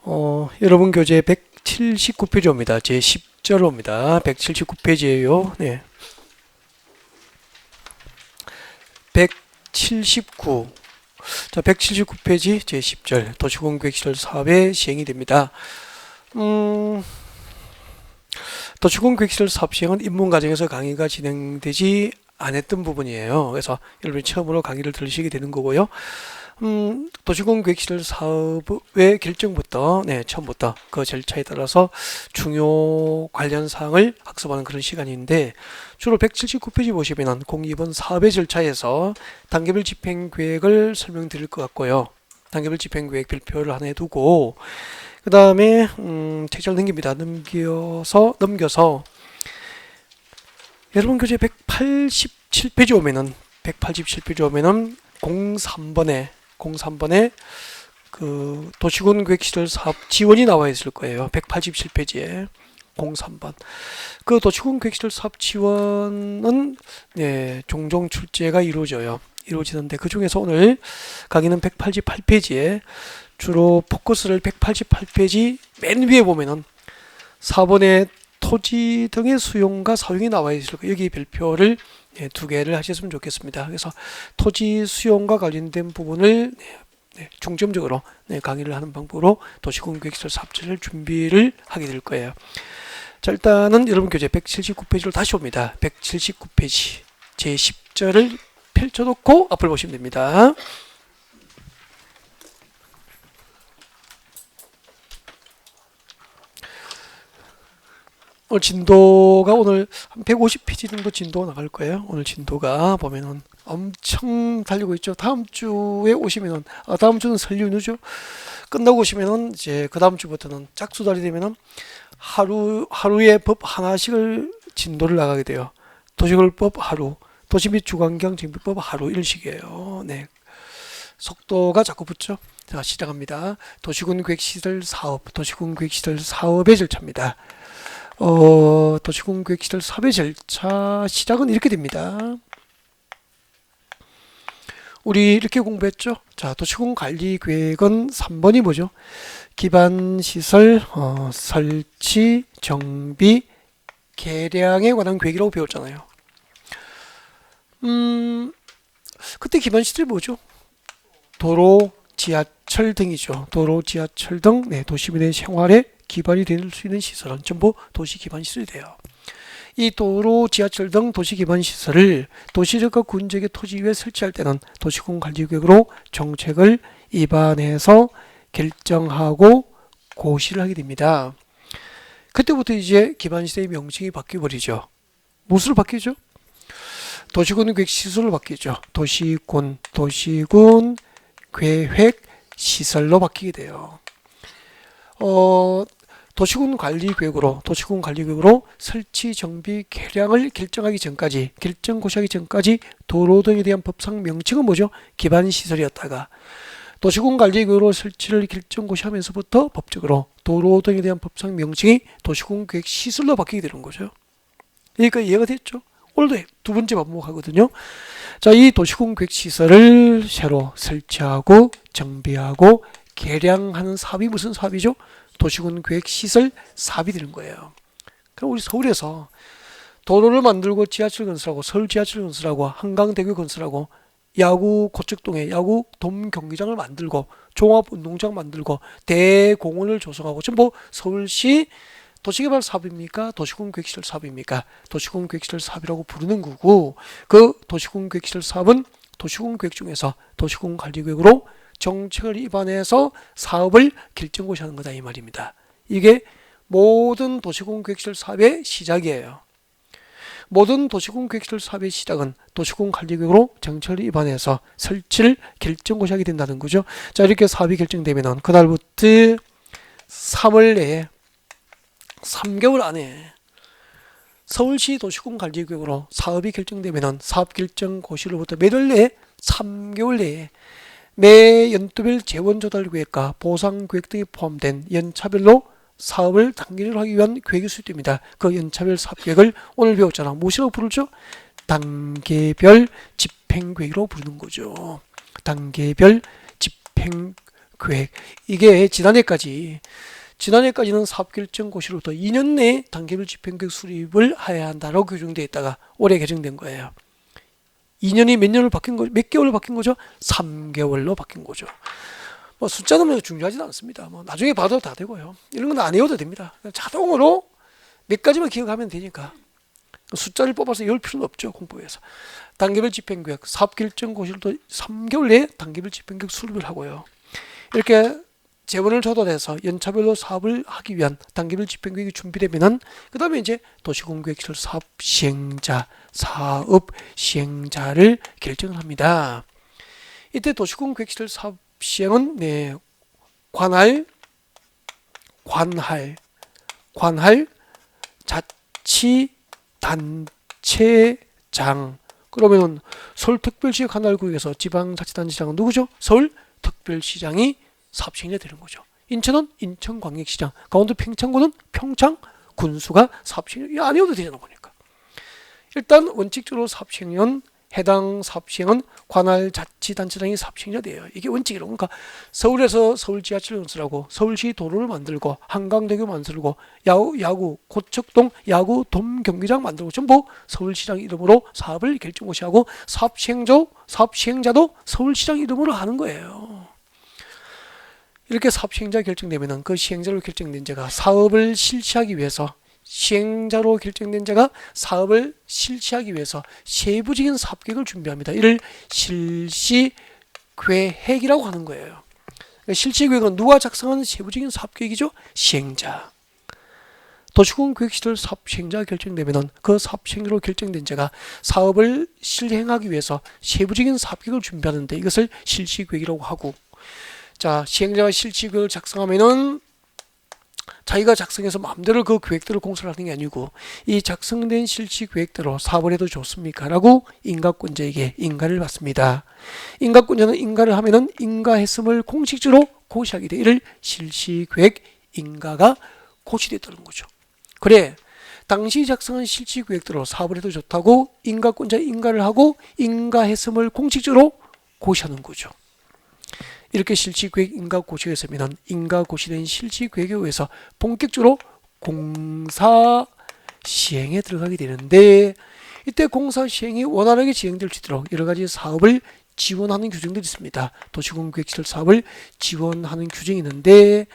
여러분 교재 179페이지입니다. 제 10절입니다. 179페이지예요. 네. 179. 자, 179페이지 제 10절 도시공계획시설 사업의 시행이 됩니다. 도시공계획시설 사업 시행은 입문 과정에서 강의가 진행되지 않았던 부분이에요. 그래서 여러분이 처음으로 강의를 들으시게 되는 거고요. 도시공계획시설 사업의 결정부터 처음부터 그 절차에 따라서 중요 관련 사항을 학습하는 그런 시간인데, 주로 179페이지 보시면은 공이번 사업의 절차에서 단계별 집행계획을 설명드릴 것 같고요. 단계별 집행계획 별표를 하나 해두고, 그 다음에 책장 넘깁니다. 넘겨서 여러분 교재 187페이지 오면은 03번에 그 도시군계획시설 사업 지원이 나와 있을 거예요. 187페이지에 03번. 그 도시군계획시설 사업 지원은 종종 출제가 이루어지는데, 그 중에서 오늘 강의는 188페이지에 주로 포커스를 188페이지 맨 위에 보면은 4번에 토지 등의 수용과 사용이 나와 있을 거예요. 여기 별표를 2개를 하셨으면 좋겠습니다. 그래서 토지 수용과 관련된 부분을 중점적으로 강의를 하는 방법으로 도시공계획시설 사업체를 준비를 하게 될 거예요. 자, 일단은 여러분 교재 179페이지로 다시 옵니다. 179페이지 제 10절을 펼쳐놓고 앞을 보시면 됩니다. 오늘 진도가 오늘 한 150페이지 정도 진도가 나갈 거예요. 오늘 진도가 보면은 엄청 달리고 있죠. 다음 주에 오시면은, 다음 주는 설 연휴죠. 끝나고 오시면은 이제 그 다음 주부터는 짝수달이 되면은 하루에 법 하나씩을 진도를 나가게 돼요. 도시계획법 하루, 도시 및 주관경 정비법 하루, 이런 식이에요. 네. 속도가 자꾸 붙죠. 자, 시작합니다. 도시군계획시설 사업의 절차입니다. 도시공계획시설 사업의 절차 시작은 이렇게 됩니다. 우리 이렇게 공부했죠. 자, 도시공관리계획은 3번이 뭐죠? 기반시설 설치, 정비, 개량에 관한 계획이라고 배웠잖아요. 그때 기반시설이 뭐죠? 도로, 지하철 등이죠. 도로, 지하철 등 도시민의 생활에 기반이 될 수 있는 시설은 전부 도시기반시설이 돼요. 이 도로, 지하철 등 도시기반시설을 도시적과 군적의 토지 위에 설치할 때는 도시공관리계획으로 정책을 입안해서 결정하고 고시를 하게 됩니다. 그때부터 이제 기반시설의 명칭이 바뀌어버리죠. 무엇으로 바뀌죠? 도시군계획시설로 바뀌죠. 도시군 계획시설로 바뀌게 돼요. 도시군관리계획으로 설치, 정비, 개량을 결정하기 전까지, 결정 고시하기 전까지 도로 등에 대한 법상 명칭은 뭐죠? 기반시설이었다가, 도시군관리계획으로 설치를 결정 고시하면서부터 법적으로 도로 등에 대한 법상 명칭이 도시군계획시설로 바뀌게 되는 거죠. 그러니까 이해가 됐죠? 오늘도 두 번째 반복하거든요. 자, 이 도시군계획시설을 새로 설치하고 정비하고 개량하는 사업이 무슨 사업이죠? 도시군계획시설 사업이 되는 거예요. 그럼 우리 서울에서 도로를 만들고 지하철 건설하고, 서울 지하철 건설하고, 한강대교 건설하고, 야구 고척동에 야구 돔 경기장을 만들고, 종합운동장 만들고, 대공원을 조성하고, 전부 서울시 도시개발 사업입니까? 도시군계획시설 사업입니까? 도시군계획시설 사업이라고 부르는 거고, 그 도시군계획시설 사업은 도시군계획 중에서 도시군관리계획으로 정책을 입안해서 사업을 결정고시하는 거다, 이 말입니다. 이게 모든 도시군계획시설 사업의 시작이에요. 모든 도시군계획시설 사업의 시작은 도시군관리계획으로 정책을 입안해서 설치를 결정고시하게 된다는 거죠. 자, 이렇게 사업이 결정되면은 그날부터 3월 내에 3개월 안에 서울시 도시군관리계획으로 사업이 결정되면은 사업 결정고시로부터 매달 내에 3개월 내에 매 연도별 재원조달계획과 보상계획 등이 포함된 연차별로 사업을 단계를 하기 위한 계획이 수립됩니다. 그 연차별 사업계획을 오늘 배웠잖아. 무엇이라고 부르죠? 단계별 집행계획이라고 부르는 거죠. 단계별 집행계획 계획. 이게 지난해까지는 사업결정고시로부터 2년 내에 단계별 집행계획 수립을 해야 한다라고 규정되어 있다가 올해 개정된 거예요. 2년이 몇 년을 바뀐 거죠? 몇 개월로 바뀐 거죠? 3개월로 바뀐 거죠. 뭐 숫자는 중요하지는 않습니다. 뭐 나중에 봐도 다 되고요. 이런 건 안 외워도 됩니다. 자동으로 몇 가지만 기억하면 되니까 숫자를 뽑아서 외울 필요는 없죠. 공부에서. 단계별 집행계획, 사업결정고시로도 3개월 내에 단계별 집행계획 수립을 하고요. 이렇게 재원을 조달해서 연차별로 사업을 하기 위한 단계별 집행계획이 준비되면은 그 다음에 이제 도시공구획시설 사업 시행자를 결정을 합니다. 이때 도시공구획시설 사업 시행은 관할 자치단체장. 그러면은 서울특별시 관할구역에서 지방자치단체장은 누구죠? 서울특별시장이 사업시행자 되는 거죠. 인천은 인천광역시장, 강원도 평창군은 평창군수가 사업시행자. 안 해도 되잖아 보니까. 일단 원칙적으로 사업시행은 해당 사업시행은 관할자치단체장이 사업시행자 돼요. 이게 원칙이라고. 그러니까 서울에서 서울지하철 건설하고 서울시 도로를 만들고 한강대교 만들고 야구 고척동 야구 돔경기장 만들고 전부 서울시장 이름으로 사업을 결정고시하고 사업시행자도 서울시장 이름으로 하는 거예요. 이렇게 사업시행자 결정되면은 그 시행자로 결정된 자가 사업을 실시하기 위해서 세부적인 사업계획을 준비합니다. 이를 실시계획이라고 하는 거예요. 실시계획은 누가 작성하는 세부적인 사업계획이죠? 시행자. 도시공구획시설 사업시행자가 결정되면은 그 사업시행자로 결정된 자가 사업을 실행하기 위해서 세부적인 사업계획을 준비하는데 이것을 실시계획이라고 하고, 자, 시행자가 실시계획을 작성하면은 자기가 작성해서 마음대로 그 계획대로 공사를 하는 게 아니고 이 작성된 실시계획대로 사업을 해도 좋습니까? 라고 인가권자에게 인가를 받습니다. 인가권자는 인가를 하면은 인가했음을 공식적으로 고시하게 돼. 이를 실시계획 인가가 고시됐다는 거죠. 그래, 당시 작성한 실시계획대로 사업을 해도 좋다고 인가권자 인가를 하고 인가했음을 공식적으로 고시하는 거죠. 이렇게 실시계획 인가고시가 있으면 인가고시된 실시계획에 의해서 본격적으로 공사 시행에 들어가게 되는데, 이때 공사 시행이 원활하게 진행될 수 있도록 여러 가지 사업을 지원하는 규정들이 있습니다. 도시공구획시설 사업을 지원하는 규정이 있는데,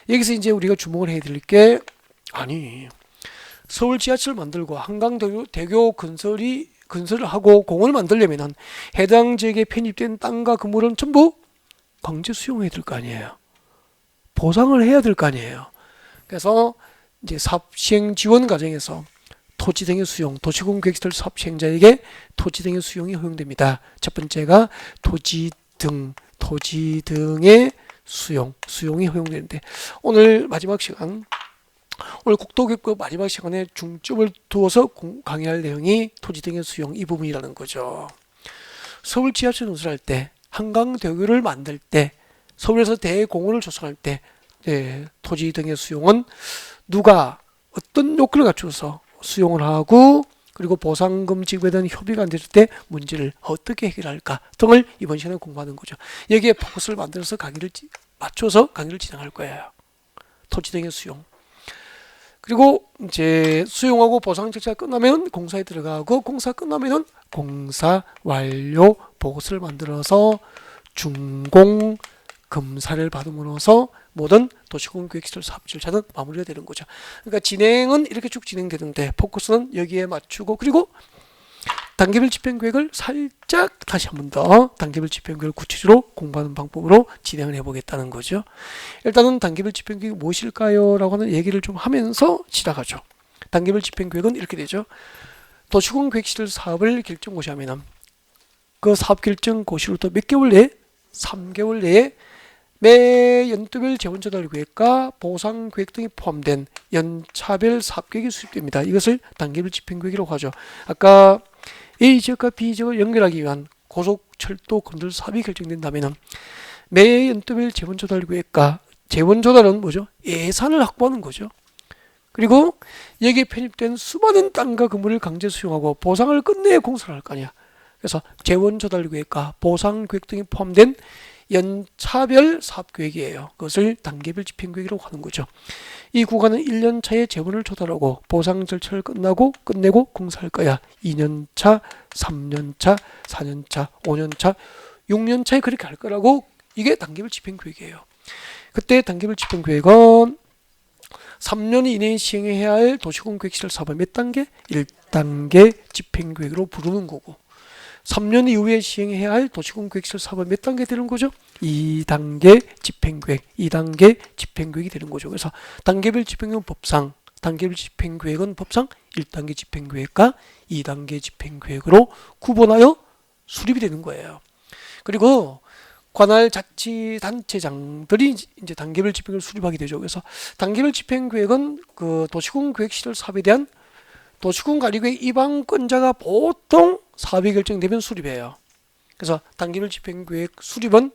여기서 이제 우리가 주목을 해야 될 게, 서울 지하철 만들고 한강대교 건설을 하고 공을 만들려면 해당 지역에 편입된 땅과 건물은 전부 강제 수용해야 될 거 아니에요. 보상을 해야 될 거 아니에요. 그래서 이제 사업 시행 지원 과정에서 토지 등의 수용, 도시공구획시설 사업 시행자에게 토지 등의 수용이 허용됩니다. 첫 번째가 토지 등의 수용이 허용되는데, 오늘 국토교육부 마지막 시간에 중점을 두어서 강의할 내용이 토지 등의 수용 이 부분이라는 거죠. 서울 지하철 건설할 때, 한강대교를 만들 때, 서울에서 대공원을 조성할 때 토지 등의 수용은 누가 어떤 요건을 갖춰서 수용을 하고, 그리고 보상금 지급에 대한 협의가 안 됐을 때 문제를 어떻게 해결할까 등을 이번 시간에 공부하는 거죠. 여기에 포커스를 만들어서 맞춰서 강의를 진행할 거예요. 토지 등의 수용. 그리고 이제 수용하고 보상 절차가 끝나면 공사에 들어가고, 공사 끝나면은 공사 완료 보고서를 만들어서 준공 검사를 받음으로써 모든 도시공구획시설 사업 절차는 마무리가 되는 거죠. 그러니까 진행은 이렇게 쭉 진행되는데 포커스는 여기에 맞추고, 그리고 단계별 집행계획을 살짝 다시 한 번 더 단계별 집행계획을 구체적으로 공부하는 방법으로 진행을 해보겠다는 거죠. 일단은 단계별 집행계획이 무엇일까요? 라고 하는 얘기를 좀 하면서 시작하죠. 단계별 집행계획은 이렇게 되죠. 도시공구획시설 사업을 결정고시하면 그 사업 결정고시로부터 몇 개월 내에? 3개월 내에 매 연도별 재원조달계획과 보상계획 등이 포함된 연차별 사업계획이 수립됩니다. 이것을 단계별 집행계획이라고 하죠. 아까 A 지역과 B 지역을 연결하기 위한 고속철도 건설 사업이 결정된다면 매 연도별 재원조달계획과 재원조달은 뭐죠? 예산을 확보하는 거죠. 그리고 여기에 편입된 수많은 땅과 건물을 강제 수용하고 보상을 끝내야 공사를 할 거 아니야. 그래서 재원조달계획과 보상계획 등이 포함된 연차별 사업계획이에요. 그것을 단계별 집행계획이라고 하는 거죠. 이 구간은 1년차에 재원을 조달하고 보상 절차를 끝내고 공사할 거야. 2년차, 3년차, 4년차, 5년차, 6년차에 그렇게 할 거라고. 이게 단계별 집행계획이에요. 그때 단계별 집행계획은 3년 이내에 시행해야 할 도시공계획시설 사업의 몇 단계? 1단계 집행계획으로 부르는 거고, 3년 이후에 시행해야 할 도시공계획시설 사업은 몇 단계 되는 거죠? 2단계 집행계획, 2단계 집행계획이 되는 거죠. 그래서 단계별 집행계획은 법상, 단계별 집행계획은 법상 1단계 집행계획과 2단계 집행계획으로 구분하여 수립이 되는 거예요. 그리고 관할 자치단체장들이 이제 단계별 집행계획을 수립하게 되죠. 그래서 단계별 집행계획은 그 도시공계획시설 사업에 대한 도시공관리계획 입안권자가 보통 사업이 결정되면 수립해요. 그래서 단계별 집행계획 수립은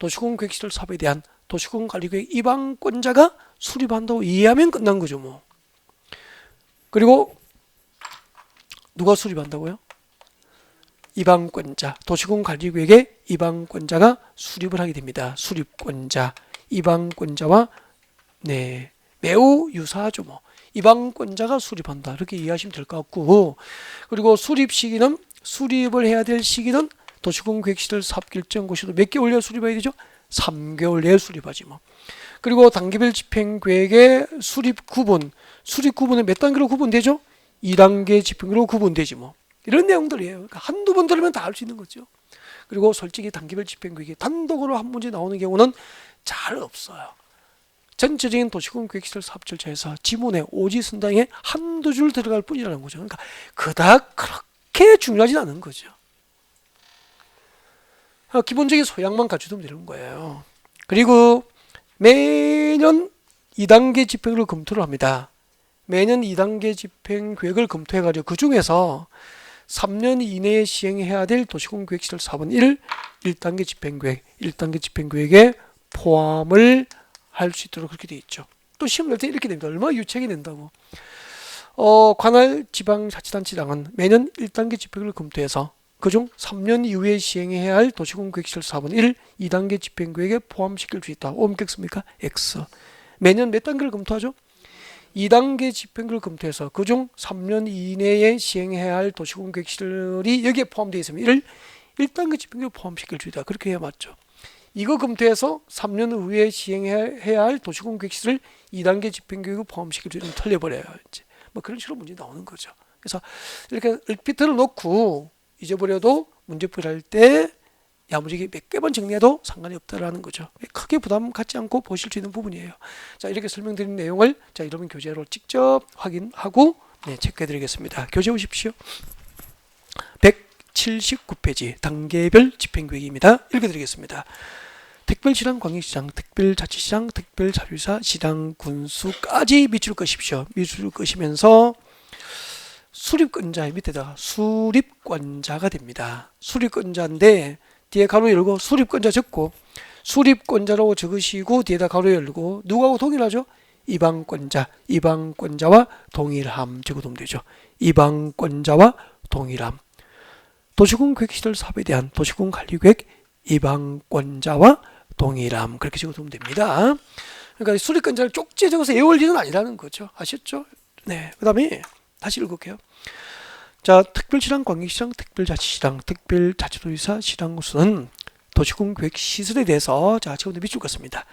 도시공계획시설 사업에 대한 도시공관리계획 입안권자가 수립한다고 이해하면 끝난 거죠, 뭐. 그리고 누가 수립한다고요? 입안권자, 도시공관리계획의 입안권자가 수립을 하게 됩니다. 수립권자, 입안권자와 매우 유사하죠, 뭐. 입안권자가 수립한다, 이렇게 이해하시면 될 것 같고, 그리고 수립 시기는, 수립을 해야 될 시기는 도시공계획시설 사업결정고시도 몇 개월 내에 수립해야 되죠? 3개월 내에 수립하지 뭐. 그리고 단계별 집행계획의 수립 구분은 몇 단계로 구분되죠? 2단계 집행으로 구분되지 뭐. 이런 내용들이에요. 그러니까 한두 번 들으면 다 알 수 있는 거죠. 그리고 솔직히 단계별 집행계획이 단독으로 한 문제 나오는 경우는 잘 없어요. 전체적인 도시공계획시설 사업 절차에서 지문에 오지선당에 한두 줄 들어갈 뿐이라는 거죠. 그러니까 그닥 그렇게 중요하진 않은 거죠. 기본적인 소양만 갖추면 되는 거예요. 그리고 매년 2단계 집행을 검토를 합니다. 매년 2단계 집행계획을 검토해가지고 그 중에서 3년 이내에 시행해야 될 도시공계획시설 사업은 1단계 집행계획, 1단계 집행계획에 포함을 할 수 있도록 그렇게 되어 있죠. 또 시험 낼 때 이렇게 됩니다. 얼마나 유책이 낸다고. 관할 지방자치단체장은 매년 1단계 집행을 검토해서 그중 3년 이후에 시행해야 할 도시공계획시설 사업은 2단계 집행계획에 포함시킬 수 있다. 옮겼습니까? X. 매년 몇 단계를 검토하죠? 2단계 집행을 검토해서 그중 3년 이내에 시행해야 할 도시공계획시설이 여기에 포함되어 있으면 1단계 집행을 포함시킬 수 있다. 그렇게 해야 맞죠. 이거 검토해서 3년 후에 시행해야 할 도시공계획시설 2단계 집행계획을 포함시킬 수 있는 틀려버려요. 이제 뭐 그런 식으로 문제 나오는 거죠. 그래서 이렇게 얼핏을 놓고 잊어버려도 문제풀이 할 때 야무지게 몇 개만 정리해도 상관이 없다라는 거죠. 크게 부담 갖지 않고 보실 수 있는 부분이에요. 자, 이렇게 설명드린 내용을 자, 여러분 교재로 직접 확인하고 체크해 드리겠습니다. 교재 오십시오. 179페이지 단계별 집행계획입니다. 읽어드리겠습니다. 특별시장, 광역시장, 특별자치시장, 특별자료사, 시장, 군수까지 밑줄 그십시오. 밑줄 그시면서 수립권자의 밑에다가 수립권자가 됩니다. 수립권자인데 뒤에 가로 열고 수립권자 적고 수립권자라고 적으시고 뒤에다 가로 열고 누구하고 동일하죠? 입안권자와 동일함 적어두면 되죠. 입안권자와 동일함. 도시공계획시설 사업에 대한 도시공관리계획 입안권자와 동일함 그렇게 적어두면 됩니다. 그러니까 수립권자를 쪽지에 적어서 외울 일은 아니라는 거죠. 아셨죠? 네. 그 다음에 다시 읽을게요. 자, 특별시장, 광역시장, 특별자치시장, 특별자치도지사, 시장구수는 도시공계획시설에 대해서 자, 지금부터 밑줄 긋습니다.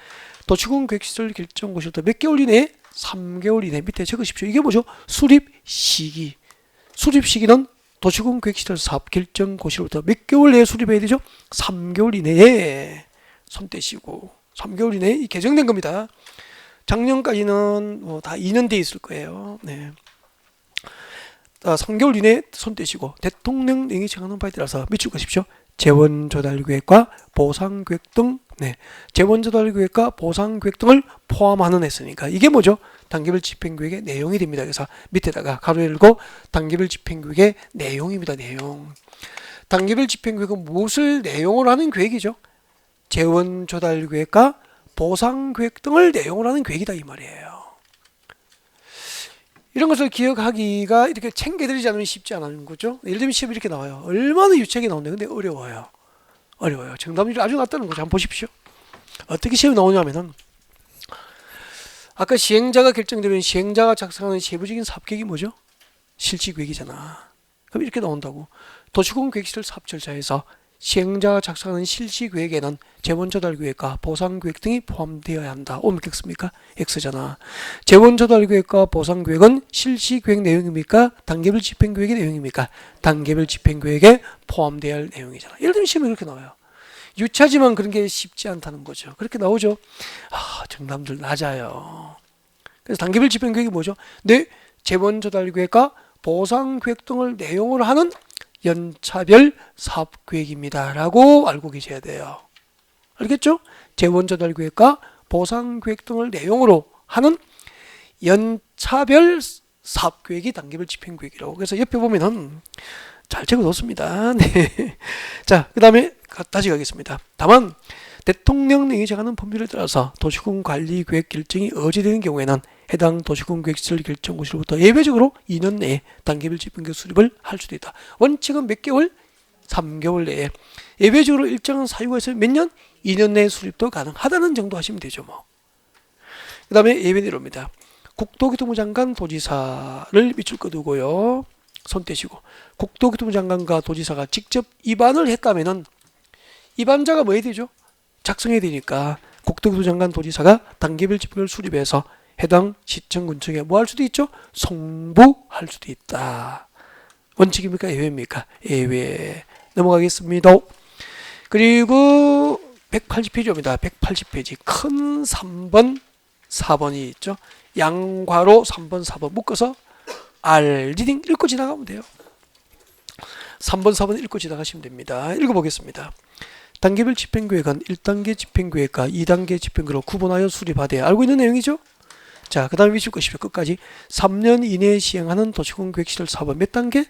도시공계획시설 결정고시부터 몇 개월 이내에? 3개월 이내 밑에 적으십시오. 이게 뭐죠? 수립시기. 수립시기는 도시공계획시설 사업 결정고시로부터 몇 개월 내에 수립해야 되죠? 3개월 이내에 손 떼시고 3개월 이내에 개정된 겁니다. 작년까지는 다 2년 돼 있을 거예요. 네. 3개월 이내에 손 떼시고 대통령령이 정하는 바에 따라서 밑줄 그십시오. 재원조달계획과 보상계획 등 재원조달계획과 보상계획 등을 포함하는 했으니까 이게 뭐죠? 단계별 집행계획의 내용이 됩니다. 그래서 밑에다가 가로 열고 단계별 집행계획의 내용입니다. 내용. 단계별 집행계획은 무엇을 내용으로 하는 계획이죠? 재원조달계획과 보상계획 등을 내용으로 하는 계획이다 이 말이에요. 이런 것을 기억하기가 이렇게 챙겨드리지 않으면 쉽지 않은 거죠. 예를 들면 시험이 이렇게 나와요. 얼마나 유책이 나오는데 근데 어려워요. 어려워요. 정답률이 아주 낮다는 거죠. 한번 보십시오. 어떻게 시험이 나오냐면은 아까 시행자가 결정되면 시행자가 작성하는 세부적인 사업계획이 뭐죠? 실시계획이잖아. 그럼 이렇게 나온다고. 도시공계획시설 사업절차에서 시행자가 작성하는 실시계획에는 재원조달계획과 보상계획 등이 포함되어야 한다. 오면 X입니까? X잖아. 재원조달계획과 보상계획은 실시계획 내용입니까? 단계별 집행계획의 내용입니까? 단계별 집행계획에 포함되어야 할 내용이잖아. 예를 들면 시험에 그렇게 나와요. 유차지만 그런 게 쉽지 않다는 거죠. 그렇게 나오죠. 정답들 낮아요. 그래서 단계별 집행계획이 뭐죠? 네, 재원조달계획과 보상계획 등을 내용으로 하는 연차별 사업계획입니다. 라고 알고 계셔야 돼요. 알겠죠? 재원조달계획과 보상계획 등을 내용으로 하는 연차별 사업계획이 단계별 집행계획이라고. 그래서 옆에 보면은 잘 적어놓습니다. 네. 자, 그 다음에 다시 가겠습니다. 다만 대통령령이 정하는 법률에 따라서 도시군 관리 계획 결정이 어지되는 경우에는 해당 도시군 계획시설 결정고시로부터 예외적으로 2년 내에 단계별 집행계획 수립을 할 수도 있다. 원칙은 몇 개월? 3개월 내에. 예외적으로 일정한 사유가 있으면 몇 년? 2년 내에 수립도 가능하다는 정도 하시면 되죠. 뭐. 그 다음에 예외대로입니다. 국토교통부 장관 도지사를 밑줄 꺼두고요. 손 떼시고 국토교통부 장관과 도지사가 직접 입안을 했다면은 입안자가 뭐 해야 되죠? 작성해야 되니까 국토교통부 장관 도지사가 단계별 집행을 수립해서 해당 시청군청에 뭐 할 수도 있죠? 송부할 수도 있다. 원칙입니까? 예외입니까? 예외. 넘어가겠습니다. 그리고 180페이지입니다. 180페이지 큰 3번 4번이 있죠. 양괄호 3번 4번 묶어서 R 리딩 읽고 지나가면 돼요. 3번 4번 읽고 지나가시면 됩니다. 읽어보겠습니다. 단계별 집행계획은 1단계 집행계획과 2단계 집행계획으로 구분하여 수립하되 알고 있는 내용이죠. 자, 그 다음에 미칠 것이죠. 끝까지 3년 이내에 시행하는 도시군계획시설 사업은 몇 단계?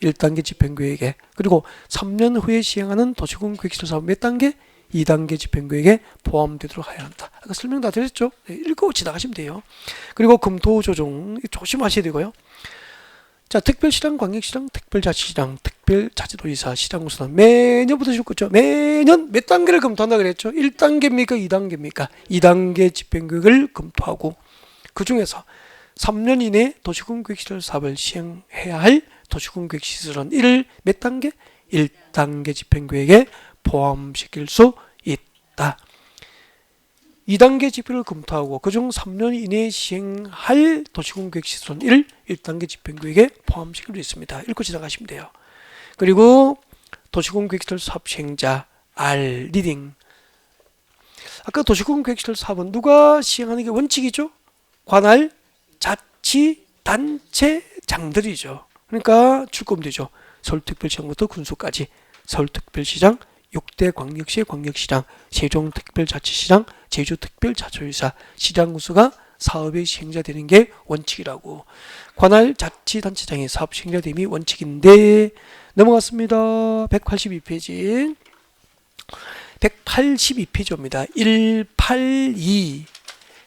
1단계 집행계획에. 그리고 3년 후에 시행하는 도시군계획시설 사업은 몇 단계? 2단계 집행계획에 포함되도록 해야 한다. 아까 설명 다 드렸죠? 네, 읽고 지나가시면 돼요. 그리고 검토조정 조심하셔야 되고요. 자, 특별시랑, 광역시랑, 특별자치시랑, 특별자치도지사, 시장구수는 매년부터 줄 거죠. 매년 몇 단계를 검토한다 그랬죠? 1단계입니까? 2단계입니까? 2단계 집행계획을 검토하고 그 중에서 3년 이내에 도시군계획시설 사업을 시행해야 할 도시군계획시설은 이를 몇 단계? 1단계 집행계획에 포함시킬 수 있다. 2단계 집행을 검토하고 그중 3년 이내에 시행할 도시군계획시설은 이를 1단계 집행계획에 포함시킬 수 있습니다. 읽고 지나가시면 돼요. 그리고 도시군계획시설 사업 시행자 R 리딩. 아까 도시군계획시설 사업은 누가 시행하는 게 원칙이죠? 관할, 자치, 단체장들이죠. 그러니까 출금되죠. 서울특별시장부터 군수까지 서울특별시장, 6대 광역시 광역시장, 세종특별자치시장, 제주특별자치도지사, 시장군수가 사업의 시행자 되는 게 원칙이라고. 관할 자치단체장이 사업 시행자 됨이 원칙인데 넘어갔습니다. 182페이지 182페이지입니다. 182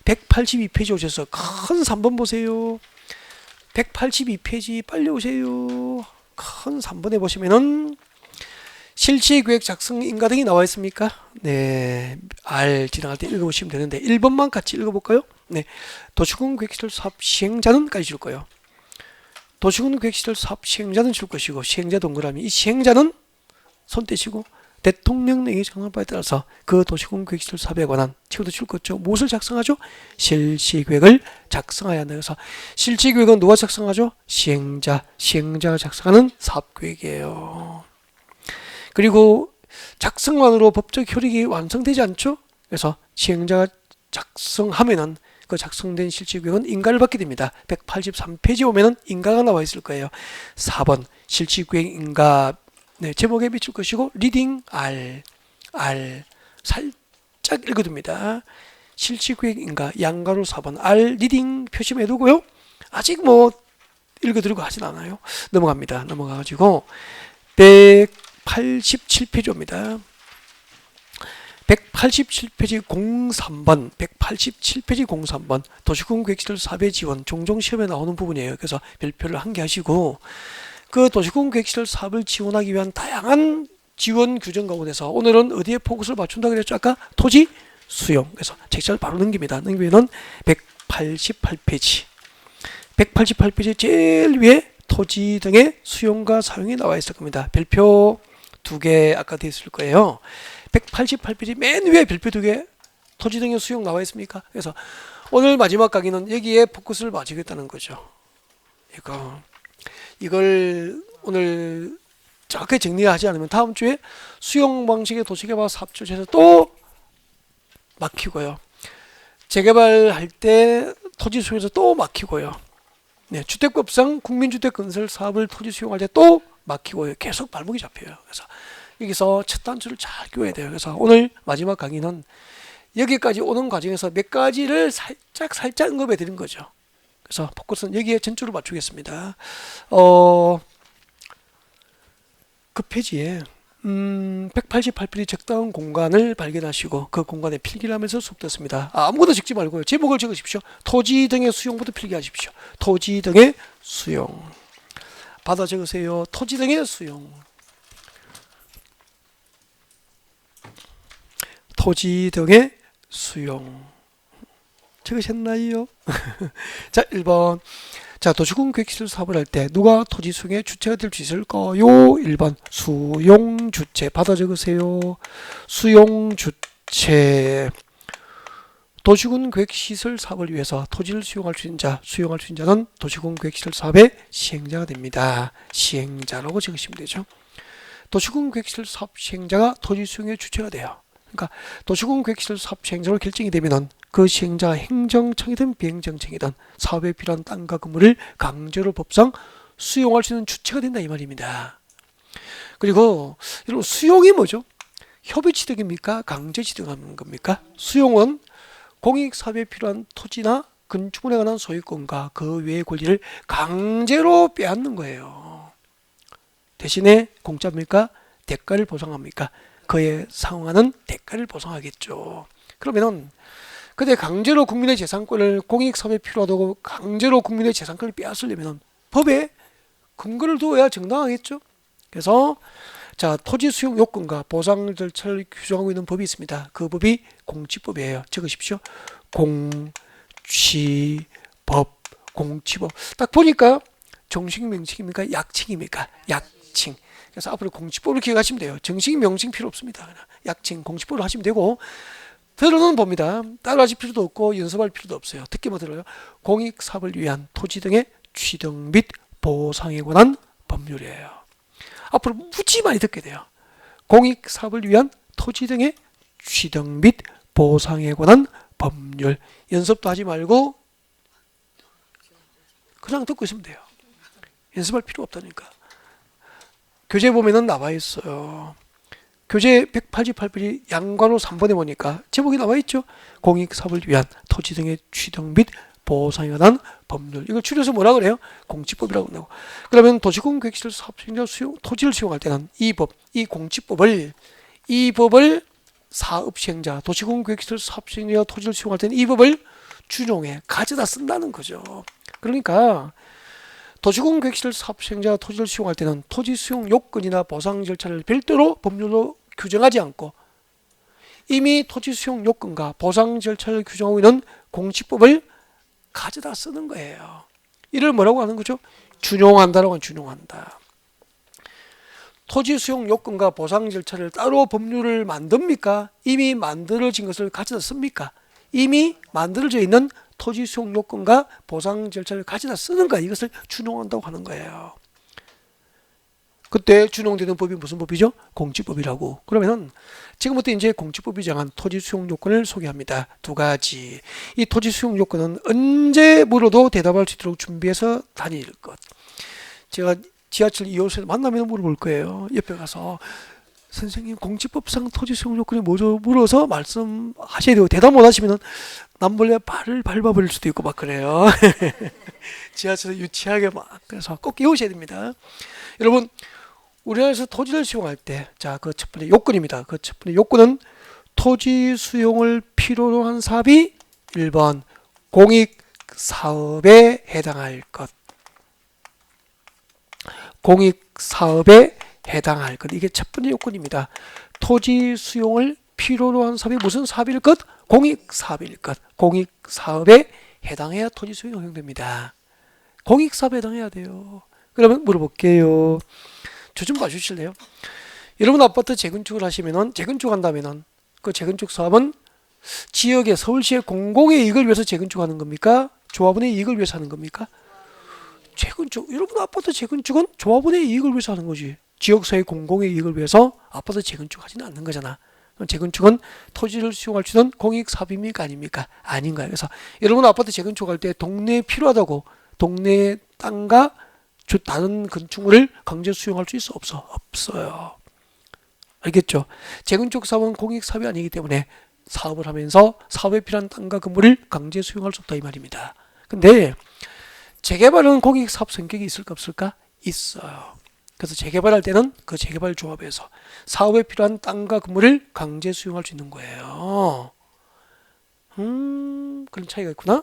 182페이지 오셔서 큰 3번 보세요. 182페이지 빨리 오세요. 큰 3번에 보시면은 실시계획 작성 인가 등이 나와 있습니까? 네, R 지나갈 때 읽어보시면 되는데 1번만 같이 읽어볼까요? 네, 도시군계획시설 사업 시행자는까지 줄 거예요. 도시군계획시설 사업 시행자는 줄 것이고 시행자 동그라미 이 시행자는 손 떼시고 대통령령이 정한 바에 따라서 그 도시군계획시설 사업에 관한 책도 줄 거죠. 무엇을 작성하죠? 실시계획을 작성해야 한다. 그래서 실시계획은 누가 작성하죠? 시행자가 작성하는 사업계획이에요. 그리고 작성만으로 법적 효력이 완성되지 않죠? 그래서 시행자가 작성하면은 그 작성된 실시계획은 인가를 받게 됩니다. 183페이지 오면은 인가가 나와 있을 거예요. 4번 실시계획 인가 네, 제목에 비출 것이고 리딩 R 살짝 읽어둡니다. 실시계획 인가 양가로 4번 R 리딩 표시해 두고요. 아직 뭐 읽어드리고 하진 않아요. 넘어갑니다. 넘어가가지고 187페이지입니다. 187페이지 03번 187페이지 03번 도시군계획시설 사업의 지원 종종 시험에 나오는 부분이에요. 그래서 별표를 한 개 하시고 그 도시군계획시설 사업을 지원하기 위한 다양한 지원 규정 가운데서 오늘은 어디에 포커스를 맞춘다 그랬죠? 아까 토지 수용. 그래서 책자를 바로 넘깁니다. 넘기면은 188페이지. 188페이지 제일 위에 토지 등의 수용과 사용이 나와 있을 겁니다. 별표 2개 아까 되어 있을 거예요. 188페이지 맨 위에 별표 2개 토지 등의 수용 나와 있습니까? 그래서 오늘 마지막 강의는 여기에 포커스를 맞추겠다는 거죠. 이걸 오늘 정확하게 정리하지 않으면 다음 주에 수용 방식의 도시개발 사업주에서 또 막히고요. 재개발할 때 토지 수용에서 또 막히고요. 네, 주택법상 국민주택 건설 사업을 토지 수용할 때 또 막히고요. 계속 발목이 잡혀요. 그래서 여기서 첫 단추를 잘 끼워야 돼요. 그래서 오늘 마지막 강의는 여기까지 오는 과정에서 몇 가지를 살짝 언급해 드린 거죠. 그래서 포커스는 여기에 전주를 맞추겠습니다. 그 페이지에 188페이지 적당한 공간을 발견하시고 그 공간에 필기를 하면서 수업 듣습니다. 아무것도 적지 말고요. 제목을 적으십시오. 토지 등의 수용부터 필기하십시오. 토지 등의 수용. 받아 적으세요. 토지 등의 수용. 토지 등의 수용. 적으셨나요? 자, 1번. 자, 도시군 계획시설 사업을 할 때 누가 토지 수용의 주체가 될 수 있을까요? 1번 수용 주체. 받아 적으세요. 수용 주체. 도시군 계획시설 사업을 위해서 토지를 수용할 수 있는 자, 수용할 수 있는 자는 도시군 계획시설 사업의 시행자가 됩니다. 시행자라고 적으시면 되죠. 도시군 계획시설 사업 시행자가 토지 수용의 주체가 돼요. 그러니까 도시군 계획시설 사업 시행자로 결정이 되면은 그 시행자가 행정청이든 비행정청이든 사업에 필요한 땅과 건물을 강제로 법상 수용할 수 있는 주체가 된다 이 말입니다. 그리고 여러분 수용이 뭐죠? 협의취득입니까? 강제취득하는 겁니까? 수용은 공익사업에 필요한 토지나 건축물에 관한 소유권과 그 외의 권리를 강제로 빼앗는 거예요. 대신에 공짜입니까? 대가를 보상합니까? 그에 상응하는 대가를 보상하겠죠. 그러면은 근데 강제로 국민의 재산권을 공익사업에 필요하다고 강제로 국민의 재산권을 빼앗으려면 법에 근거를 두어야 정당하겠죠. 그래서 자, 토지 수용 요건과 보상 절차를 규정하고 있는 법이 있습니다. 그 법이 공치법이에요. 적으십시오. 공치법. 공치법. 딱 보니까 정식 명칭입니까? 약칭입니까? 약칭. 그래서 앞으로 공치법을 기억하시면 돼요. 정식 명칭 필요 없습니다. 약칭, 공치법을 하시면 되고 들어는 봅니다. 따라하실 필요도 없고 연습할 필요도 없어요. 특히 뭐 들어요? 공익사업을 위한 토지 등의 취득 및 보상에 관한 법률이에요. 앞으로 무지 많이 듣게 돼요. 공익사업을 위한 토지 등의 취득 및 보상에 관한 법률. 연습도 하지 말고 그냥 듣고 있으면 돼요. 연습할 필요 없다니까. 교재 보면은 나와 있어요. 교재 188페이지 양관호 3번에 보니까 제목이 나와 있죠. 공익사업을 위한 토지 등의 취득 및 보상에 관한 법률. 이걸 줄여서 뭐라 그래요? 공치법이라고 한다고. 그러면 도시군 계획시설 사업 시행자 수용 토지를 수용할 때는 이 공치법을 사업 시행자 도시군 계획시설 사업 시행자 토지를 수용할 때는 이 법을 준용해 가져다 쓴다는 거죠. 그러니까 도시군 계획시설 사업 시행자가 토지를 수용할 때는 토지 수용 요건이나 보상 절차를 별도로 법률로 규정하지 않고 이미 토지 수용 요건과 보상 절차를 규정하고 있는 공치법을 가져다 쓰는 거예요. 이를 뭐라고 하는 거죠? 준용한다라고 하는 준용한다. 토지 수용 요건과 보상 절차를 따로 법률을 만듭니까? 이미 만들어진 것을 가져다 씁니까? 이미 만들어져 있는 토지 수용 요건과 보상 절차를 가져다 쓰는 거야. 이것을 준용한다고 하는 거예요. 그때 준용되는 법이 무슨 법이죠? 공치법이라고. 그러면은 지금부터 이제 공치법이 정한 토지 수용 요건을 소개합니다. 두 가지. 이 토지 수용 요건은 언제 물어도 대답할 수 있도록 준비해서 다닐 것. 제가 지하철 2호선에서 만나면 물어볼 거예요. 옆에 가서 선생님 공치법상 토지 수용 요건이 뭐죠? 물어서 말씀하셔야 되고 대답 못 하시면은 남몰래 발을 밟아버릴 수도 있고 막 그래요. 지하철에서 유치하게 막 그래서 꼭 외우셔야 됩니다. 여러분 우리나라에서 토지를 수용할 때, 자, 그 첫 번째 요건입니다. 그 첫 번째 요건은 토지 수용을 필요로 한 사업이 1번 공익사업에 해당할 것. 공익사업에 해당할 것. 이게 첫 번째 요건입니다. 토지 수용을 필요로 한 사업이 무슨 사업일 것? 공익사업일 것. 공익사업에 해당해야 토지 수용이 허용됩니다. 공익사업에 해당해야 돼요. 그러면 물어볼게요. 저 좀 봐주실래요? 여러분 아파트 재건축을 하시면은 재건축한다면은 그 재건축 사업은 지역의 서울시의 공공의 이익을 위해서 재건축하는 겁니까? 조합원의 이익을 위해서 하는 겁니까? 재건축, 여러분 아파트 재건축은 조합원의 이익을 위해서 하는 거지. 지역사회 공공의 이익을 위해서 아파트 재건축하지는 않는 거잖아. 재건축은 토지를 수용할 수 있는 공익사업입니까? 아닙니까? 아닌 거야. 그래서 여러분 아파트 재건축할 때 동네에 필요하다고 동네 땅과 다른 건축물을 강제 수용할 수 있어? 없어? 없어요. 알겠죠? 재건축 사업은 공익사업이 아니기 때문에 사업을 하면서 사업에 필요한 땅과 건물을 강제 수용할 수 없다 이 말입니다. 근데 재개발은 공익사업 성격이 있을까 없을까? 있어요. 그래서 재개발할 때는 그 재개발 조합에서 사업에 필요한 땅과 건물을 강제 수용할 수 있는 거예요. 그런 차이가 있구나.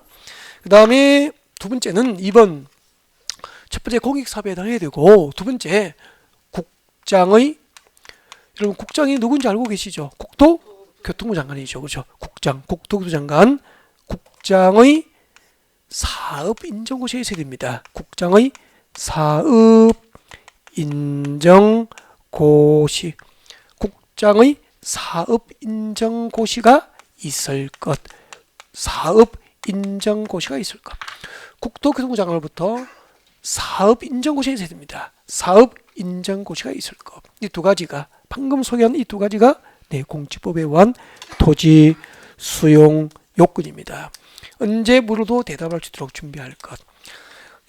그 다음에 두 번째는 2번. 첫 번째 공익사업에 해당해야 되고, 두 번째 국장의, 여러분 국장이 누군지 알고 계시죠? 국토교통부 장관이죠. 그렇죠? 국장, 국토교통부 장관. 국장의 사업 인정고시가 있어야 됩니다. 국장의 사업 인정고시. 국장의 사업 인정고시가 있을 것. 사업 인정고시가 있을 것. 국토교통부 장관으로부터 사업 인정고시가 있어야 됩니다. 사업 인정고시가 있을 것. 이 두 가지가 방금 소개한 이 두 가지가 공지법에 의한 토지 수용 요건입니다. 언제 물어도 대답할 수 있도록 준비할 것.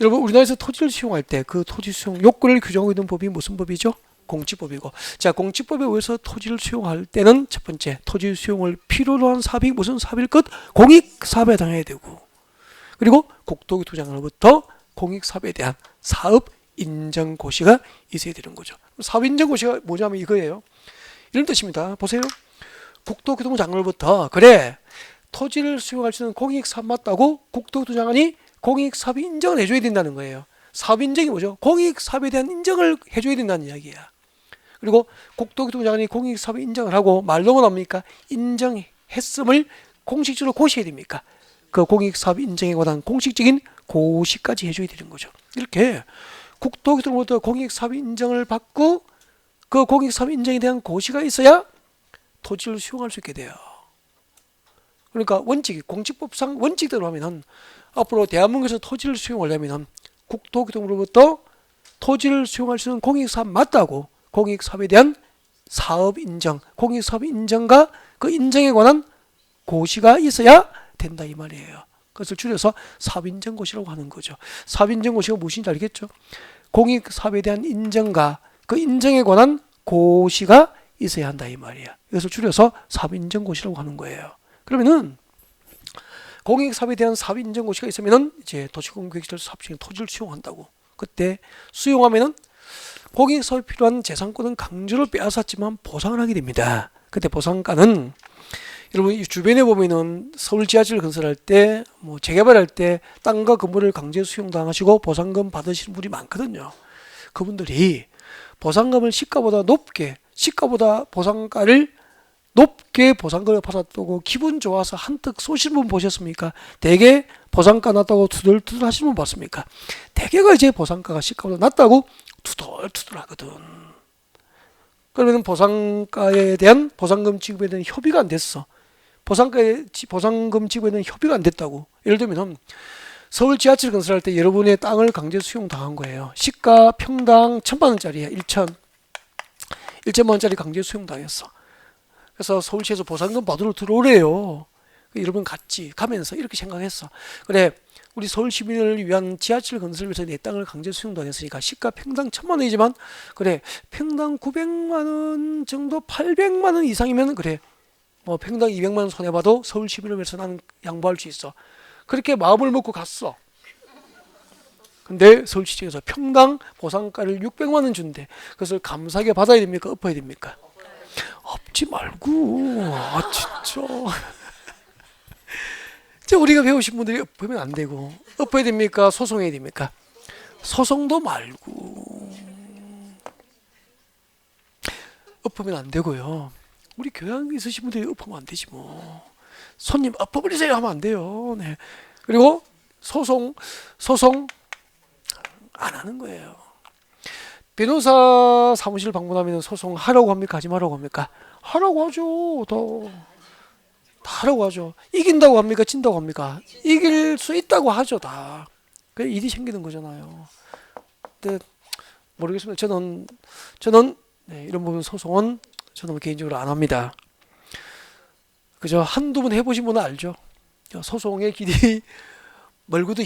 여러분 우리나라에서 토지를 수용할 때 그 토지 수용 요건을 규정하고 있는 법이 무슨 법이죠? 공지법이고. 자, 공지법에 의해서 토지를 수용할 때는 첫 번째 토지 수용을 필요로 한 사업이 무슨 사업일 것? 공익사업에 해당해야 되고, 그리고 국토교통부장으로부터 공익사업에 대한 사업 인정고시가 있어야 되는 거죠. 사업 인정고시가 뭐냐면 이거예요. 이런 뜻입니다. 보세요. 국토교통부 장관으로부터 그래 토지를 수용할 수 있는 공익사업 맞다고 국토교통부 장관이 공익사업 인정을 해줘야 된다는 거예요. 사업 인정이 뭐죠? 공익사업에 대한 인정을 해줘야 된다는 이야기야. 그리고 국토교통부 장관이 공익사업 인정을 하고 말로만 합니까? 인정했음을 공식적으로 고시해야 됩니까? 그 공익사업 인정에 관한 공식적인 고시까지 해줘야 되는 거죠. 이렇게 국토교통부로부터 공익사업 인정을 받고 그 공익사업 인정에 대한 고시가 있어야 토지를 수용할 수 있게 돼요. 그러니까 원칙이 공직법상 원칙대로 하면은 앞으로 대한민국에서 토지를 수용하려면은 국토교통부로부터 토지를 수용할 수 있는 공익사업 맞다고 공익사업에 대한 사업 인정, 공익사업 인정과 그 인정에 관한 고시가 있어야 된다 이 말이에요. 그것을 줄여서 사업인정고시라고 하는 거죠. 사업인정고시가 무엇인지 알겠죠? 공익사업에 대한 인정과 그 인정에 관한 고시가 있어야 한다 이 말이야. 이것을 줄여서 사업인정고시라고 하는 거예요. 그러면은 공익사업에 대한 사업인정고시가 있으면은 이제 도시공급계획시설 사업 중에 토지를 수용한다고. 그때 수용하면은 공익사업에 필요한 재산권은 강제로 빼앗았지만 보상을 하게 됩니다. 그때 보상가는 여러분 이 주변에 보면은 서울 지하철 건설할 때 뭐 재개발할 때 땅과 건물을 강제 수용당하시고 보상금 받으시는 분이 많거든요. 그분들이 보상금을 시가보다 높게, 시가보다 보상가를 높게 보상금을 받았다고 기분 좋아서 한턱 쏘시는 분 보셨습니까? 대개 보상가 낮다고 투덜투덜 하시는 분 봤습니까? 대개가 이제 보상가가 시가보다 낮다고 투덜투덜 하거든. 그러면 보상가에 대한 보상금 지급에 대한 협의가 안 됐어. 보상금 지급에 대한 협의가 안 됐다고. 예를 들면 서울 지하철 건설할 때 여러분의 땅을 강제 수용 당한 거예요. 시가 평당 1,000만 원짜리야. 1천만 원짜리 강제 수용 당했어. 그래서 서울시에서 보상금 받으러 들어오래요. 여러분 가면서 이렇게 생각했어. 그래, 우리 서울 시민을 위한 지하철 건설을 위해서 내 땅을 강제 수용 당했으니까 시가 평당 1,000만 원이지만 그래 평당 900만 원 정도 800만 원 이상이면 그래 뭐 평당 200만 원 손해봐도 서울 시민을 위해서 나는 양보할 수 있어. 그렇게 마음을 먹고 갔어. 근데 서울시청에서 평당 보상가를 600만 원 준대. 그것을 감사하게 받아야 됩니까? 엎어야 됩니까? 엎지 말고. 아 진짜. 우리가 배우신 분들이 엎으면 안 되고. 엎어야 됩니까? 소송해야 됩니까? 소송도 말고. 엎으면 안 되고요. 우리 교양 있으신 분들이 엎으면 안 되지 뭐. 손님 엎어버리세요 하면 안 돼요. 네. 그리고 소송 안 하는 거예요. 변호사 사무실 방문하면 소송 하라고 합니까? 하지 말라고 합니까? 하라고 하죠. 다 하라고 하죠. 이긴다고 합니까? 진다고 합니까? 이길 수 있다고 하죠. 다. 그 일이 생기는 거잖아요. 근데 모르겠습니다. 저는 네, 이런 부분 소송은 저는 개인적으로 안 합니다. 그저 한두 번 해보신 분은 알죠. 소송의 길이 멀고도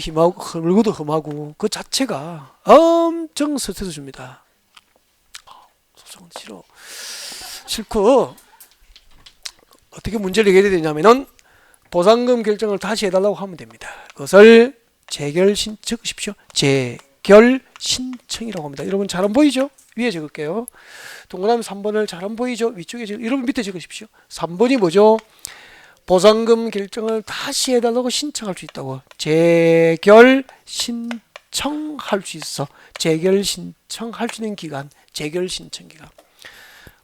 험하고 그 자체가 엄청 스트레스 줍니다. 소송은 싫고 어떻게 문제를 해결해야 되냐면은 보상금 결정을 다시 해달라고 하면 됩니다. 그것을 재결 신청하십시오. 재결 신청이라고 합니다. 여러분 잘 안 보이죠? 위에 적을게요. 동그라미 3번을 잘 안 보이죠? 위쪽에 여러분 밑에 적으십시오. 3번이 뭐죠? 보상금 결정을 다시 해달라고 신청할 수 있다고. 재결 신청할 수 있어. 재결 신청할 수 있는 기간. 재결 신청 기간.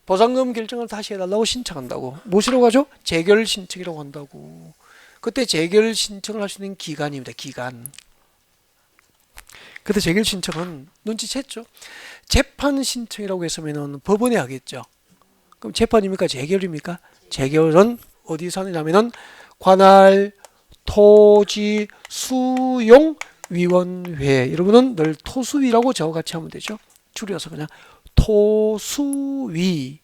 보상금 결정을 다시 해달라고 신청한다고. 무엇이라고 하죠? 재결 신청이라고 한다고. 그때 재결 신청을 할 수 있는 기간입니다. 기간. 그때 재결 신청은 눈치챘죠? 재판 신청이라고 했으면 법원에 하겠죠. 그럼 재판입니까? 재결입니까? 재결은 어디서 하느냐면은 관할 토지 수용 위원회. 여러분은 늘 토수위라고 저와 같이 하면 되죠. 줄여서 그냥 토수위.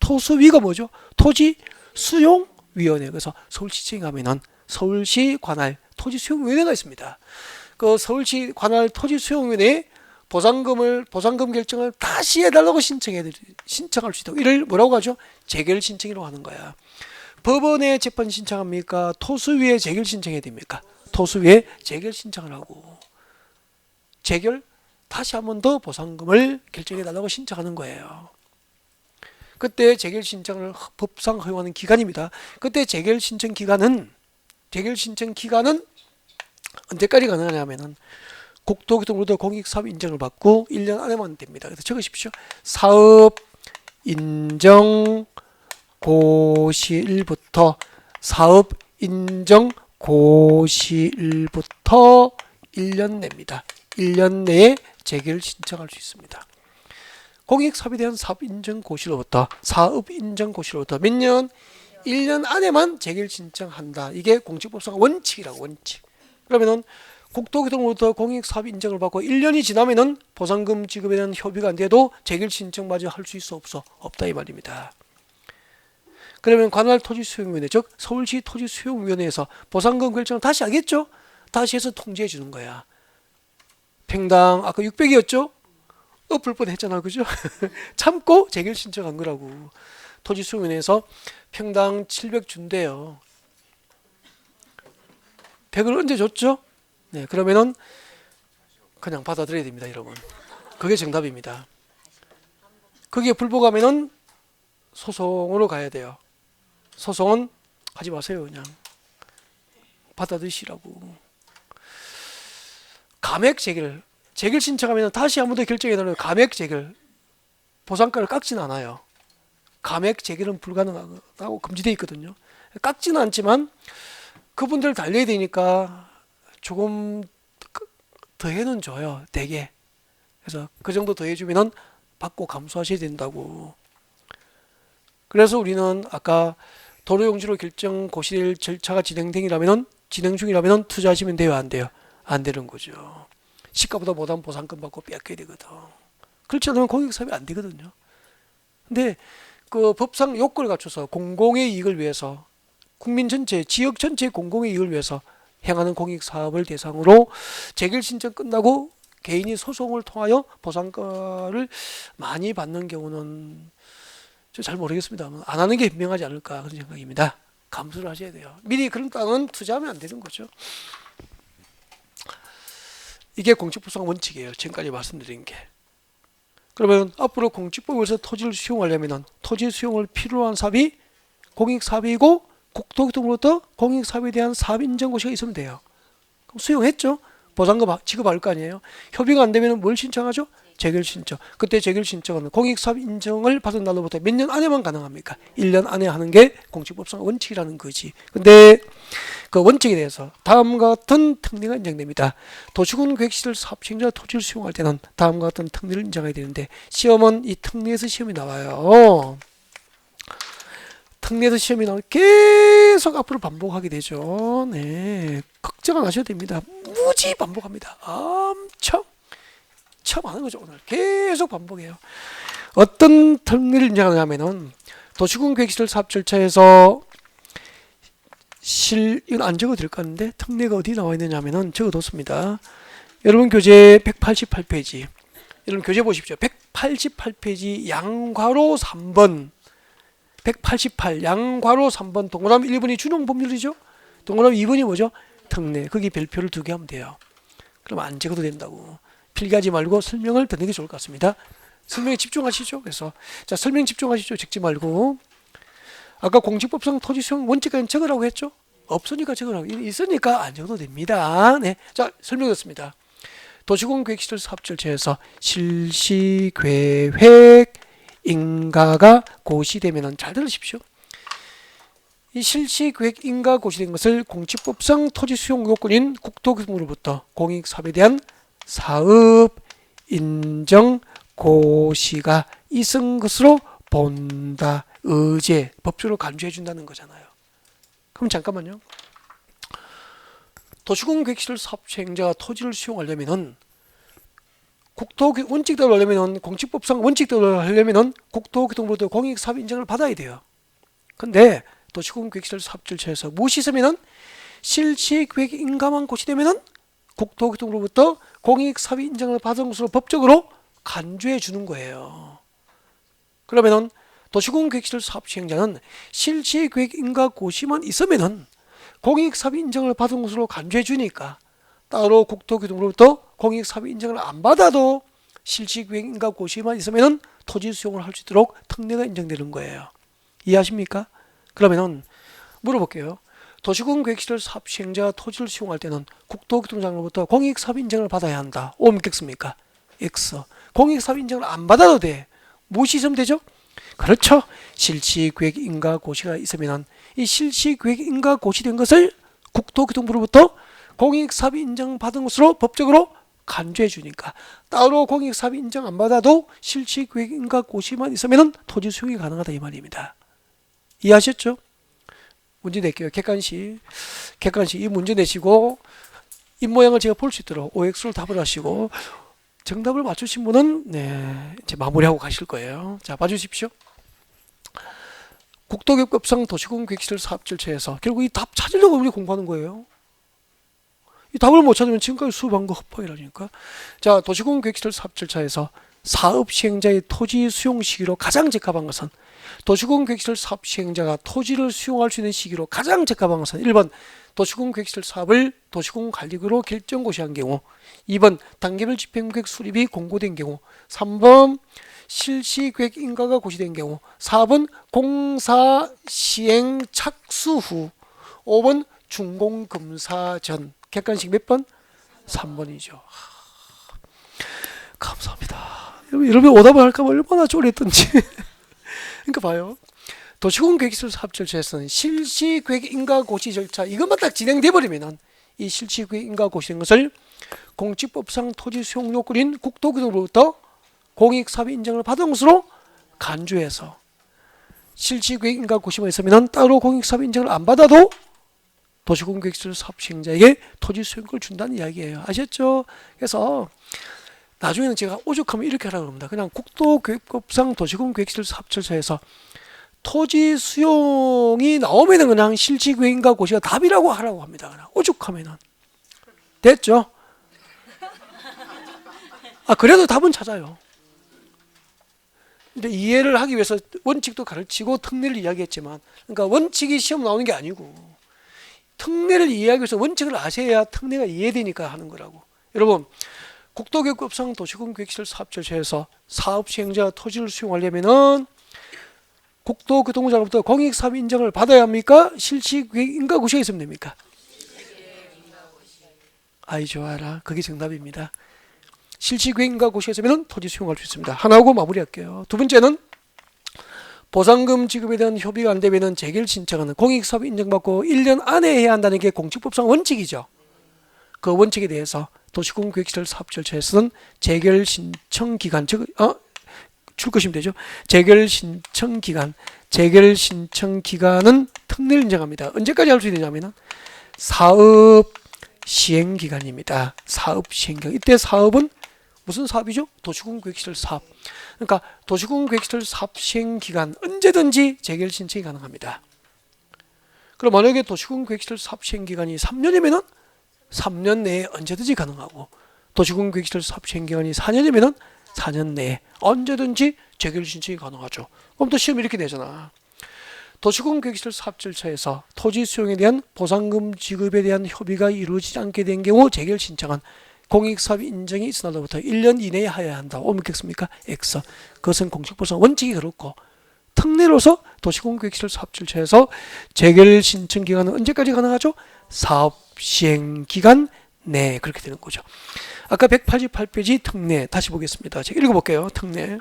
토수위가 뭐죠? 토지 수용 위원회. 그래서 서울시청에 가면은 서울시 관할 토지 수용 위원회가 있습니다. 그 서울시 관할 토지 수용 위원회에 보상금 결정을 다시 해달라고 신청할 수 있다고. 이를 뭐라고 하죠? 재결 신청이라고 하는 거야. 법원에 재판 신청합니까? 토수위에 재결 신청해야 됩니까? 토수위에 재결 신청을 하고 재결 다시 한 번 더 보상금을 결정해 달라고 신청하는 거예요. 그때 재결 신청을 법상 허용하는 기간입니다. 그때 재결 신청 기간은 언제까지 가능하냐면은 국토교통부도 공익사업 인정을 받고 1년 안에만 됩니다. 그래서 적으십시오. 사업 인정 고시일부터 사업 인정 고시일부터 1년 내입니다. 1년 내에 재결 신청할 수 있습니다. 공익사업에 대한 사업 인정 고시로부터 몇 년? 1년 안에만 재결 신청한다. 이게 공직법상 원칙이라고. 원칙. 그러면은 국토교통부터 공익사업 인정을 받고 1년이 지나면은 보상금 지급에 대한 협의가 안 돼도 재결 신청마저 할 수 있어 없어? 없다 이 말입니다. 그러면 관할 토지수용위원회, 즉 서울시 토지수용위원회에서 보상금 결정을 다시 하겠죠? 다시 해서 통지해 주는 거야. 평당 아까 600이었죠? 엎을 뻔했잖아, 그죠? 참고 재결 신청한 거라고. 토지수용위원회에서 평당 700 준대요. 100을 언제 줬죠? 네, 그러면은 그냥 받아들여야 됩니다, 여러분. 그게 정답입니다. 그게 불복하면은 소송으로 가야 돼요. 소송은 하지 마세요. 그냥 받아들이시라고. 감액 재결 신청하면 다시 한 번 더 결정해달라고. 감액 재결 보상가를 깎지는 않아요. 감액 재결은 불가능하고 금지되어 있거든요. 깎지는 않지만 그분들 달려야 되니까 조금 더해는 줘요. 대개. 그래서 그 정도 더해주면은 받고 감수하셔야 된다고. 그래서 우리는 아까 도로용지로 결정 고시일 절차가 진행 중이라면 투자하시면 돼요, 안 돼요? 안 되는 거죠. 시가보다 못한 보상금 받고 뺏겨야 되거든. 그렇지 않으면 공익사업이 안 되거든요. 근데 그 법상 요건을 갖춰서 공공의 이익을 위해서 국민 전체, 지역 전체의 공공의 이익을 위해서 행하는 공익사업을 대상으로 재결 신청 끝나고 개인이 소송을 통하여 보상가를 많이 받는 경우는 잘 모르겠습니다. 안 하는 게 분명하지 않을까 그런 생각입니다. 감수를 하셔야 돼요. 미리 그런 땅은 투자하면 안 되는 거죠. 이게 공직법상 원칙이에요. 지금까지 말씀드린 게. 그러면 앞으로 공직법에서 토지를 수용하려면 토지 수용을 필요로 한 사업이 공익사업이고 국토교통부로부터 공익사업에 대한 사업 인정고시가 있으면 돼요. 그럼 수용했죠? 보상금 지급할 거 아니에요. 협의가 안 되면 뭘 신청하죠? 재결 신청. 그때 재결 신청은 공익사업 인정을 받은 날로부터 몇 년 안에만 가능합니까? 1년 안에 하는 게 공직법상 원칙이라는 거지. 근데 그 원칙에 대해서 다음과 같은 특례가 인정됩니다. 도시군 계획시설 사업 시행자 토지를 수용할 때는 다음과 같은 특례를 인정해야 되는데 시험은 이 특례에서 시험이 나와요. 특례에서 시험이 나오면 계속 앞으로 반복하게 되죠. 네, 걱정 안 하셔도 됩니다. 무지 반복합니다. 엄청 처음 하는 거죠. 오늘 계속 반복해요. 어떤 특례를 인정하냐면은 도시군 계획시설 사업 절차에서 이건 안 적어도 될 것 같은데 특례가 어디 나와 있느냐면은 적어뒀습니다. 여러분 교재 188페이지. 여러분 교재 보십시오. 188페이지 양괄호 3번 188 양괄호 3번 동그라미 1번이 준용 법률이죠. 동그라미 2번이 뭐죠? 특례. 거기 별표를 2개 하면 돼요. 그럼 안 적어도 된다고. 필기하지 말고 설명을 듣는 게 좋을 것 같습니다. 설명에 집중하시죠. 그래서 자 설명 집중하시죠. 적지 말고. 아까 공직법상 토지 수용 원칙까지 적으라고 했죠. 없으니까 적으라고. 있으니까 안 적어도 됩니다. 네, 자 설명 듣습니다. 도시군 계획시설 사업 절차에서 실시 계획 인가가 고시되면은 잘 들으십시오. 이 실시 계획 인가 고시된 것을 공직법상 토지 수용 요건인 국토교통부로부터 공익사업에 대한 사업 인정 고시가 있은 것으로 본다. 의제 법적으로 간주해 준다는 거잖아요. 그럼 잠깐만요. 도시군 계획시설 사업 시행자가 토지를 수용하려면은 원칙대로 하려면은 공직법상 원칙대로 하려면은 국토교통부로부터 공익사업 인정을 받아야 돼요. 근데 도시군 계획시설 사업 절차에서 무엇이 있으면은 실시 계획 인가만 고시되면은 국토교통부로부터 공익사업 인정을 받은 것으로 법적으로 간주해 주는 거예요. 그러면은 도시군 계획시설 사업 시행자는 실시 계획 인가 고시만 있으면은 공익사업 인정을 받은 것으로 간주해 주니까 따로 국토교통부로부터 공익사업 인정을 안 받아도 실시 계획 인가 고시만 있으면은 토지 수용을 할 수 있도록 특례가 인정되는 거예요. 이해하십니까? 그러면은 물어볼게요. 도시군 계획시설 사업 시행자가 토지를 수용할 때는 국토교통부로부터 공익사업 인정을 받아야 한다. O 믿겠습니까? X. 공익사업 인정을 안 받아도 돼. 무엇이 있으면 되죠? 그렇죠. 실시계획 인가 고시가 있으면 이 실시계획 인가 고시된 것을 국토교통부로부터 공익사업 인정받은 것으로 법적으로 간주해 주니까 따로 공익사업 인정 안 받아도 실시계획 인가 고시만 있으면 토지 수용이 가능하다 이 말입니다. 이해하셨죠? 문제 낼게요. 객관식 이 문제 내시고 입모양을 제가 볼 수 있도록 OX로 답을 하시고 정답을 맞추신 분은 네, 이제 마무리하고 가실 거예요. 자, 봐주십시오. 국토교육법상 도시군 계획시설 사업 절차에서 결국 이 답 찾으려고 우리 공부하는 거예요. 이 답을 못 찾으면 지금까지 수업한 거 헛방이라니까. 자, 도시군 계획시설 사업 절차에서 사업 시행자의 토지 수용 시기로 가장 적합한 것은 도시군 계획시설 사업 시행자가 토지를 수용할 수 있는 시기로 가장 적합한 것은 1번 도시군 계획시설 사업을 도시군 관리구로 결정 고시한 경우, 2번 단계별 집행계획 수립이 공고된 경우, 3번 실시계획 인가가 고시된 경우, 4번 공사 시행 착수 후, 5번 준공검사 전. 객관식 몇 번? 3번이죠. 감사합니다. 여러분 오답을 할까 봐 얼마나 졸렸던지. 그러니까 봐요. 도시군 계획시설 사업 절차에서는 실시계획 인가 고시 절차 이것만 딱 진행돼 버리면은 이 실시계획 인가 고시된 것을 공직법상 토지 수용 요건인 국토교통부로부터 공익사업 인정을 받은 것으로 간주해서 실시계획 인가 고시만 있으면은 따로 공익사업 인정을 안 받아도 도시군 계획시설 사업 시행자에게 토지 수용권을 준다는 이야기예요. 아셨죠? 그래서 나중에는 제가 오죽하면 이렇게 하라고 합니다. 그냥 국토교육법상 도시군 계획시설 사업 절차에서 토지 수용이 나오면은 그냥 실시계획인가 고시가 답이라고 하라고 합니다. 그냥 오죽하면은. 됐죠? 그래도 답은 찾아요. 근데 이해를 하기 위해서 원칙도 가르치고 특례를 이야기했지만, 그러니까 원칙이 시험 나오는 게 아니고 특례를 이해하기 위해서 원칙을 아셔야 특례가 이해되니까 하는 거라고. 여러분, 국토교육법상 도시군 계획시설 사업 절차에서 사업 시행자가 토지를 수용하려면은 국토교통부로부터 공익사업 인정을 받아야 합니까? 실시계획 인가 고시가 있으면 됩니까? 아이 좋아라. 그게 정답입니다. 실시계획인가 고시가 있으면 토지 수용할 수 있습니다. 하나하고 마무리할게요. 두 번째는 보상금 지급에 대한 협의가 안 되면 재결 신청은 공익사업 인정받고 1년 안에 해야 한다는 게 공직법상 원칙이죠. 그 원칙에 대해서 도시공급계획시설 사업 절차에서는 재결 신청 기간, 즉 출거시면 되죠. 재결 신청 기간은 특례를 인정합니다. 언제까지 할 수 있느냐면은 사업 시행 기간입니다. 사업 시행 기간. 이때 사업은 무슨 사업이죠? 도시공급계획시설 사업. 그러니까 도시공급계획시설 사업 시행 기간 언제든지 재결 신청이 가능합니다. 그럼 만약에 도시공급계획시설 사업 시행 기간이 3년이면은 3년 내에 언제든지 가능하고, 도시공급계획시설 사업 시행 기간이 4년이면은 4년 내에 언제든지 재결 신청이 가능하죠. 그럼 또 시험 이렇게 되잖아. 도시공급계획시설 사업 절차에서 토지 수용에 대한 보상금 지급에 대한 협의가 이루어지지 않게 된 경우 재결 신청은 공익사업 인정이 있은 날로부터 1년 이내에 하여야 한다. 옮겼습니까? X. 그것은 공직법상 원칙이 그렇고, 특례로서 도시공급계획시설 사업 절차에서 재결 신청 기간은 언제까지 가능하죠? 사업 시행 기간 내, 그렇게 되는 거죠. 아까 188페이지 특례 다시 보겠습니다. 제가 읽어볼게요. 특례.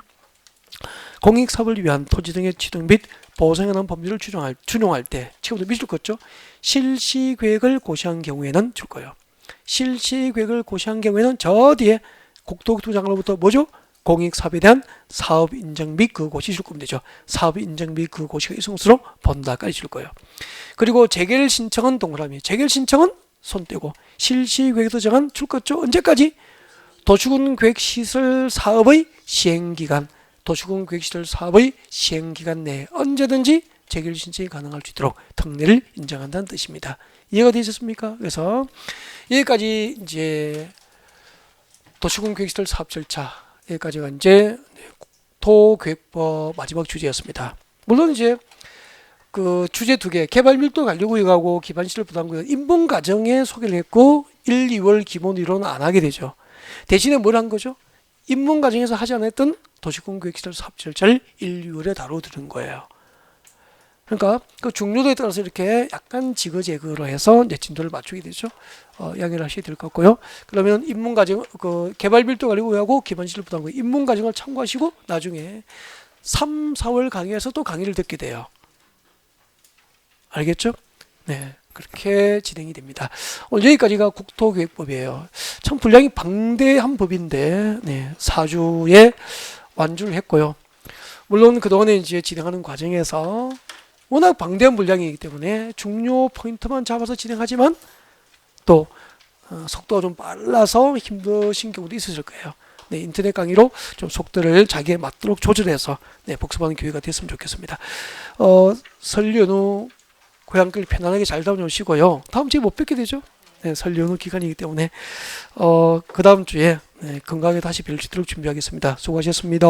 공익사업을 위한 토지 등의 취득 및 보상에 관한 법률을 준용할 때 지금부터 미줄 거죠. 실시계획을 고시한 경우에는 줄 거예요. 실시계획을 고시한 경우에는 저 뒤에 국토교통장로부터 뭐죠? 공익사업에 대한 사업 인정 및 그 고시 줄 거면 되죠. 사업 인정 및 그 고시가 있은 것으로 본다까지 줄 거예요. 그리고 재결 신청은 동그라미. 재결 신청은 손 떼고, 실시계획에서 정한 줄 거죠. 언제까지? 도시군계획시설 사업의 시행기간, 도시군계획시설 사업의 시행기간 내에 언제든지 재결 신청이 가능할 수 있도록 특례를 인정한다는 뜻입니다. 이해가 되셨습니까? 그래서 여기까지 이제 도시군계획시설 사업 절차, 여기까지가 이제 도계획법 마지막 주제였습니다. 물론 이제 그 주제 두 개, 개발밀도 관리구역하고 기반시설 부담구역 인분 과정에 소개를 했고 1, 2월 기본 이론은 안 하게 되죠. 대신에 뭘 한 거죠? 인문 과정에서 하지 않았던 도시공급계획시설 사업 절차를 1, 2월에 다뤄드린 거예요. 그러니까 그 중요도에 따라서 이렇게 약간 지그재그로 해서 이제 진도를 맞추게 되죠. 양해를 하셔야 될 것 같고요. 그러면 인문 과정, 그 개발밀도 관리구역하고 기반시설 부담구역 인문 과정을 참고하시고 나중에 3, 4월 강의에서 또 강의를 듣게 돼요. 알겠죠? 네, 그렇게 진행이 됩니다. 오늘 여기까지가 국토계획법이에요. 참 분량이 방대한 법인데, 네, 4주에 완주를 했고요. 물론 그동안에 이제 진행하는 과정에서 워낙 방대한 분량이기 때문에 중요 포인트만 잡아서 진행하지만 또 속도가 좀 빨라서 힘드신 경우도 있으실 거예요. 네, 인터넷 강의로 좀 속도를 자기에 맞도록 조절해서 네, 복습하는 기회가 됐으면 좋겠습니다. 설 연휴 고향길 편안하게 잘 다녀오시고요. 다음 주에 못 뵙게 되죠. 네, 설 연휴 기간이기 때문에 그 다음 주에 네, 건강하게 다시 뵐 수 있도록 준비하겠습니다. 수고하셨습니다.